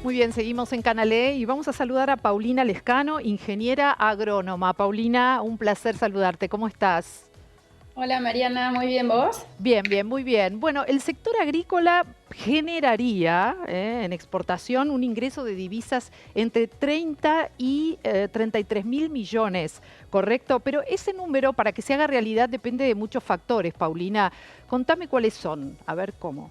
Muy bien, seguimos en Canal E y vamos a saludar a Paulina Lescano, ingeniera agrónoma. Paulina, un placer saludarte. ¿Cómo estás? Hola Mariana, muy bien, ¿vos? Bien, bien, muy bien. Bueno, el sector agrícola generaría en exportación un ingreso de divisas entre 30 y 33 mil millones, ¿correcto? Pero ese número, para que se haga realidad, depende de muchos factores, Paulina. Contame cuáles son, a ver cómo.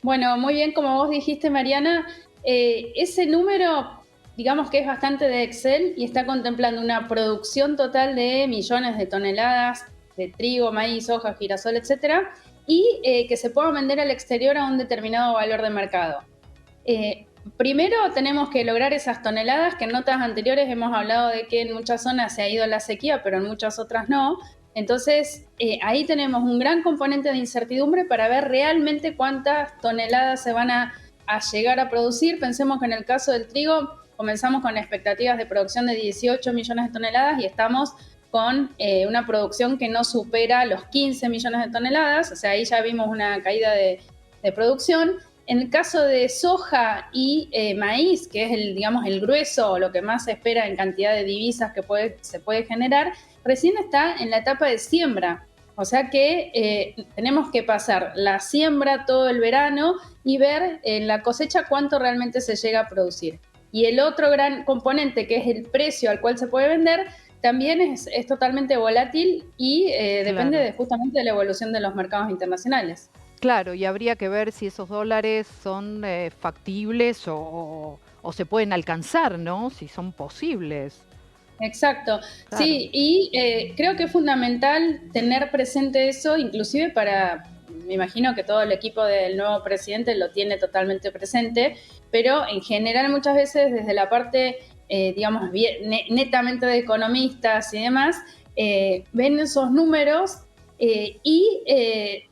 Bueno, muy bien, como vos dijiste Mariana, ese número, digamos que es bastante de Excel y está contemplando una producción total de millones de toneladas de trigo, maíz, soja, girasol, etcétera, y que se puedan vender al exterior a un determinado valor de mercado. Primero tenemos que lograr esas toneladas, que en notas anteriores hemos hablado de que en muchas zonas se ha ido la sequía, pero en muchas otras no. Entonces, ahí tenemos un gran componente de incertidumbre para ver realmente cuántas toneladas se van a llegar a producir. Pensemos que en el caso del trigo comenzamos con expectativas de producción de 18 millones de toneladas y estamos con una producción que no supera los 15 millones de toneladas, o sea, ahí ya vimos una caída de producción. En el caso de soja y maíz, que es digamos, el grueso o lo que más se espera en cantidad de divisas que se puede generar, recién está en la etapa de siembra. O sea que tenemos que pasar la siembra todo el verano y ver en la cosecha cuánto realmente se llega a producir. Y el otro gran componente, que es el precio al cual se puede vender, también es totalmente volátil y depende Claro. justamente de la evolución de los mercados internacionales. Claro, y habría que ver si esos dólares son factibles o se pueden alcanzar, ¿no? Si son posibles. Exacto, Claro. sí, y creo que es fundamental tener presente eso, inclusive me imagino que todo el equipo del nuevo presidente lo tiene totalmente presente, pero en general muchas veces desde la parte, digamos, netamente de economistas y demás, ven esos números y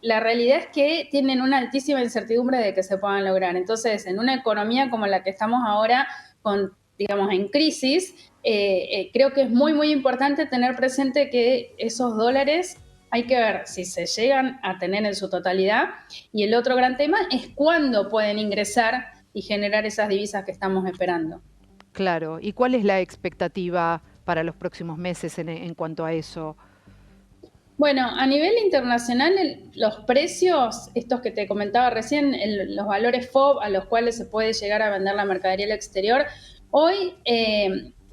la realidad es que tienen una altísima incertidumbre de que se puedan lograr. Entonces, en una economía como la que estamos ahora, con, digamos, en crisis, creo que es muy, muy importante tener presente que esos dólares hay que ver si se llegan a tener en su totalidad. Y el otro gran tema es cuándo pueden ingresar y generar esas divisas que estamos esperando. Claro. ¿Y cuál es la expectativa para los próximos meses en cuanto a eso? Bueno, a nivel internacional, los precios, estos que te comentaba recién, los valores FOB a los cuales se puede llegar a vender la mercadería al exterior, hoy,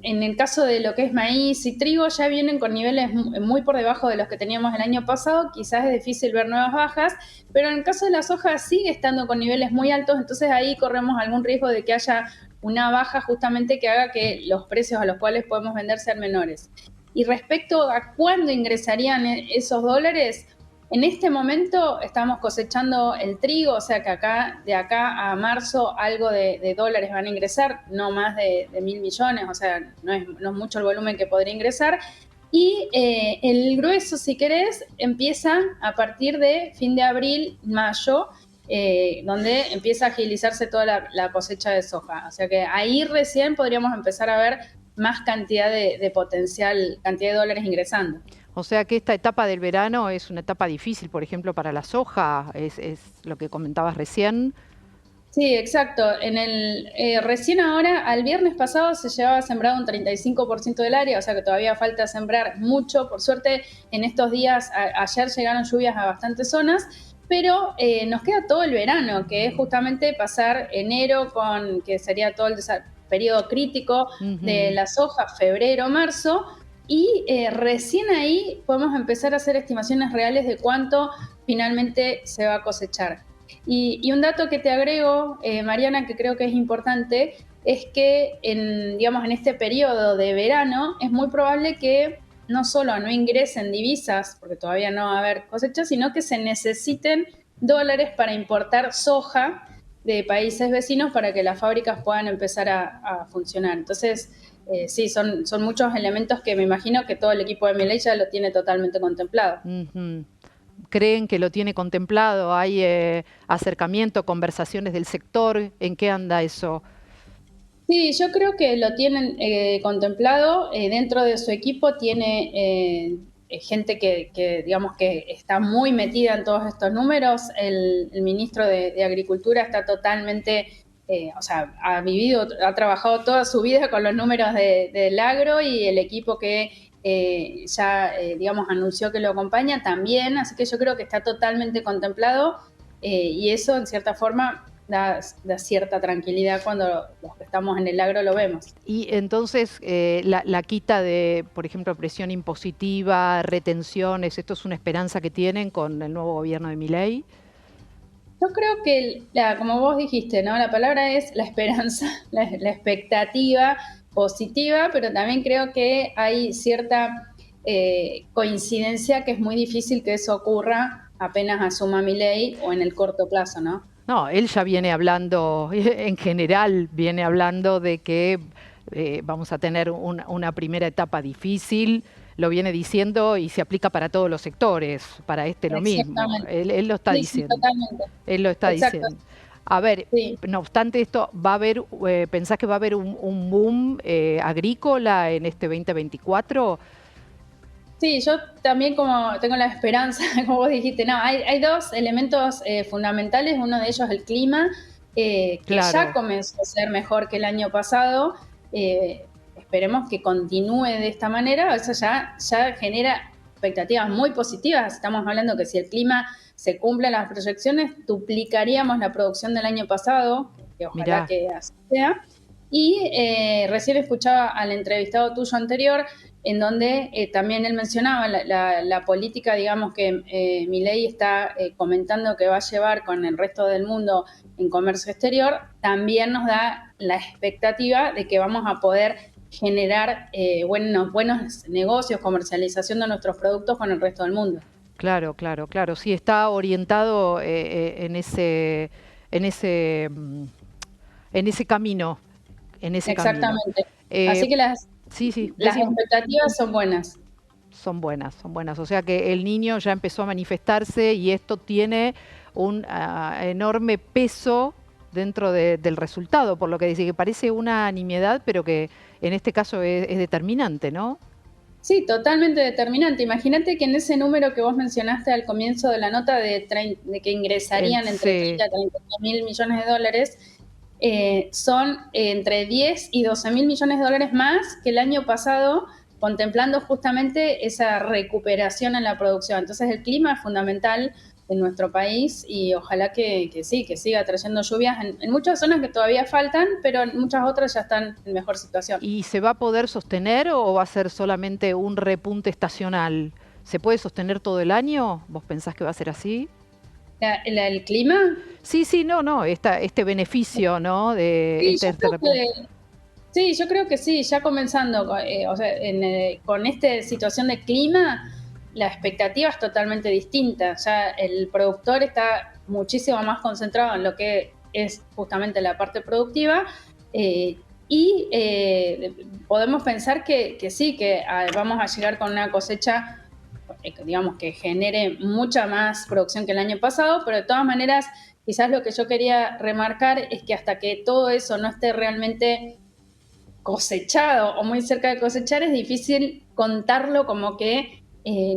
en el caso de lo que es maíz y trigo, ya vienen con niveles muy por debajo de los que teníamos el año pasado. Quizás es difícil ver nuevas bajas, pero en el caso de la soja sigue estando con niveles muy altos, entonces ahí corremos algún riesgo de que haya una baja justamente que haga que los precios a los cuales podemos vender sean menores. Y respecto a cuándo ingresarían esos dólares, en este momento estamos cosechando el trigo, o sea que de acá a marzo algo de dólares van a ingresar, no más de 1.000 millones, o sea, no es mucho el volumen que podría ingresar. Y el grueso, si querés, empieza a partir de fin de abril, mayo, donde empieza a agilizarse toda la cosecha de soja. O sea que ahí recién podríamos empezar a ver más cantidad de potencial, cantidad de dólares ingresando. O sea que esta etapa del verano es una etapa difícil, por ejemplo, para la soja, es lo que comentabas recién. Sí, exacto. Recién ahora, al viernes pasado, se llevaba sembrado un 35% del área, o sea que todavía falta sembrar mucho. Por suerte, en estos días, ayer llegaron lluvias a bastantes zonas, pero nos queda todo el verano, que es justamente pasar enero, que sería todo el periodo crítico de Ujú. la soja, febrero, marzo, y recién ahí podemos empezar a hacer estimaciones reales de cuánto finalmente se va a cosechar. Y un dato que te agrego, Mariana, que creo que es importante, es que digamos, en este periodo de verano es muy probable que no solo no ingresen divisas, porque todavía no va a haber cosecha, sino que se necesiten dólares para importar soja de países vecinos para que las fábricas puedan empezar a funcionar. Entonces, sí, son muchos elementos que me imagino que todo el equipo de Milei ya lo tiene totalmente contemplado. Ujú. ¿Creen que lo tiene contemplado? ¿Hay acercamiento, conversaciones del sector? ¿En qué anda eso? Sí, yo creo que lo tienen contemplado. Dentro de su equipo tiene gente digamos, que está muy metida en todos estos números. El ministro de Agricultura está totalmente o sea, ha trabajado toda su vida con los números del agro y el equipo que ya, digamos, anunció que lo acompaña también, así que yo creo que está totalmente contemplado y eso, en cierta forma, da cierta tranquilidad cuando los que estamos en el agro lo vemos. Y entonces la quita de, por ejemplo, presión impositiva, retenciones, ¿esto es una esperanza que tienen con el nuevo gobierno de Milei? Yo creo que, como vos dijiste, ¿no? La palabra es la esperanza, la expectativa positiva, pero también creo que hay cierta coincidencia que es muy difícil que eso ocurra apenas asuma Milei o en el corto plazo, ¿no? No, él ya viene hablando, en general viene hablando de que vamos a tener una primera etapa difícil, lo viene diciendo y se aplica para todos los sectores, para este lo mismo. Exactamente. Él lo está Sí, sí, diciendo. totalmente. Él lo está Exacto. diciendo. A ver, Sí. no obstante esto, ¿va a haber, pensás que va a haber un boom agrícola en este 2024? Sí, yo también como tengo la esperanza, como vos dijiste, no, hay dos elementos fundamentales, uno de ellos el clima, que ya Claro, comenzó a ser mejor que el año pasado, esperemos que continúe de esta manera, eso ya genera expectativas muy positivas, estamos hablando que si el clima se cumple las proyecciones, duplicaríamos la producción del año pasado, que ojalá mirá, que así sea, y recién escuchaba al entrevistado tuyo anterior, en donde también él mencionaba la política, digamos, que Milei está comentando que va a llevar con el resto del mundo en comercio exterior, también nos da la expectativa de que vamos a poder generar buenos negocios, comercialización de nuestros productos con el resto del mundo. claro, claro, claro. Sí, está orientado en ese, en ese camino, en ese camino. Exactamente. Así Eh, que sí, sí, las decime. expectativas son buenas. Son buenas, son buenas. O sea que el niño ya empezó a manifestarse y esto tiene un enorme peso dentro del resultado, por lo que dice que parece una nimiedad, pero que en este caso es determinante, ¿no? Sí, totalmente determinante. Imagínate que en ese número que vos mencionaste al comienzo de la nota de que ingresarían entre Sí, 30 y 33 mil millones de dólares, son entre 10 y 12 mil millones de dólares más que el año pasado, contemplando justamente esa recuperación en la producción. Entonces el clima es fundamental en nuestro país y ojalá que sí, que siga trayendo lluvias en muchas zonas que todavía faltan, pero en muchas otras ya están en mejor situación. ¿y se va a poder sostener o va a ser solamente un repunte estacional? ¿Se puede sostener todo el año? ¿Vos pensás que va a ser así? El clima. Sí, sí, no, no, este beneficio, ¿no? De Sí, este, este repunte. sí, yo creo que sí, ya comenzando, o sea, con esta situación de clima, la expectativa es totalmente distinta. Ya el productor está muchísimo más concentrado en lo que es justamente la parte productiva y podemos pensar que sí, que vamos a llegar con una cosecha digamos, que genere mucha más producción que el año pasado, pero de todas maneras, quizás lo que yo quería remarcar es que hasta que todo eso no esté realmente cosechado o muy cerca de cosechar, es difícil contarlo como que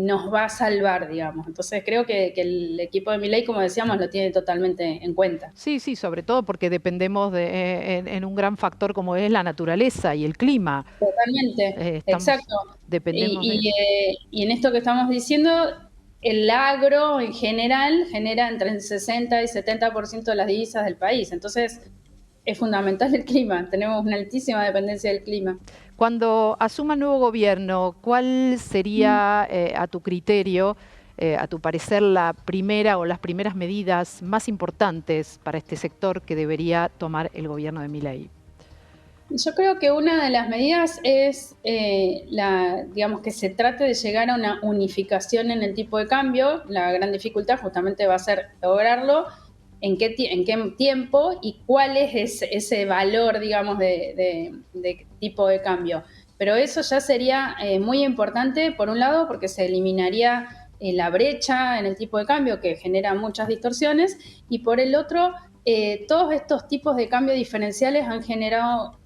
nos va a salvar, digamos. Entonces creo que el equipo de Milei, como decíamos, lo tiene totalmente en cuenta. Sí, sí, sobre todo porque dependemos en un gran factor como es la naturaleza y el clima. Totalmente, Estamos, exacto. dependemos de eso. Y en esto que estamos diciendo, el agro en general genera entre el 60 y 70% de las divisas del país. Entonces, es fundamental el clima. Tenemos una altísima dependencia del clima. Cuando asuma el nuevo gobierno, ¿cuál sería, a tu criterio, a tu parecer, la primera o las primeras medidas más importantes para este sector que debería tomar el gobierno de Milei? Yo creo que una de las medidas es, digamos, que se trate de llegar a una unificación en el tipo de cambio. La gran dificultad justamente va a ser lograrlo. En qué tiempo y cuál es ese valor, digamos, de tipo de cambio. Pero eso ya sería muy importante, por un lado, porque se eliminaría la brecha en el tipo de cambio que genera muchas distorsiones, y por el otro, todos estos tipos de cambio diferenciales han generado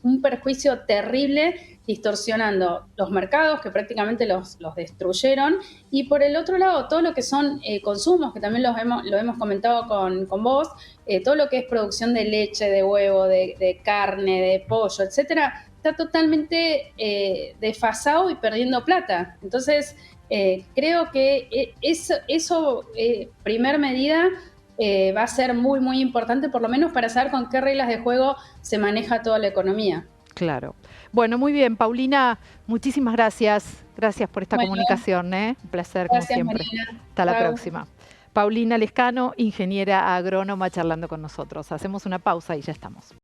un perjuicio terrible, distorsionando los mercados que prácticamente los destruyeron, y por el otro lado todo lo que son consumos, que también lo hemos comentado con vos, todo lo que es producción de leche, de huevo, de carne, de pollo, etcétera, está totalmente desfasado y perdiendo plata. Entonces, creo que eso primer medida, va a ser muy, muy importante, por lo menos para saber con qué reglas de juego se maneja toda la economía. Claro. Bueno, muy bien, Paulina, muchísimas gracias. Gracias por esta Bueno, comunicación, ¿eh? Un placer, como gracias siempre. Mariana. Hasta la Chao. próxima. Paulina Lescano, ingeniera agrónoma, charlando con nosotros. Hacemos una pausa y ya estamos.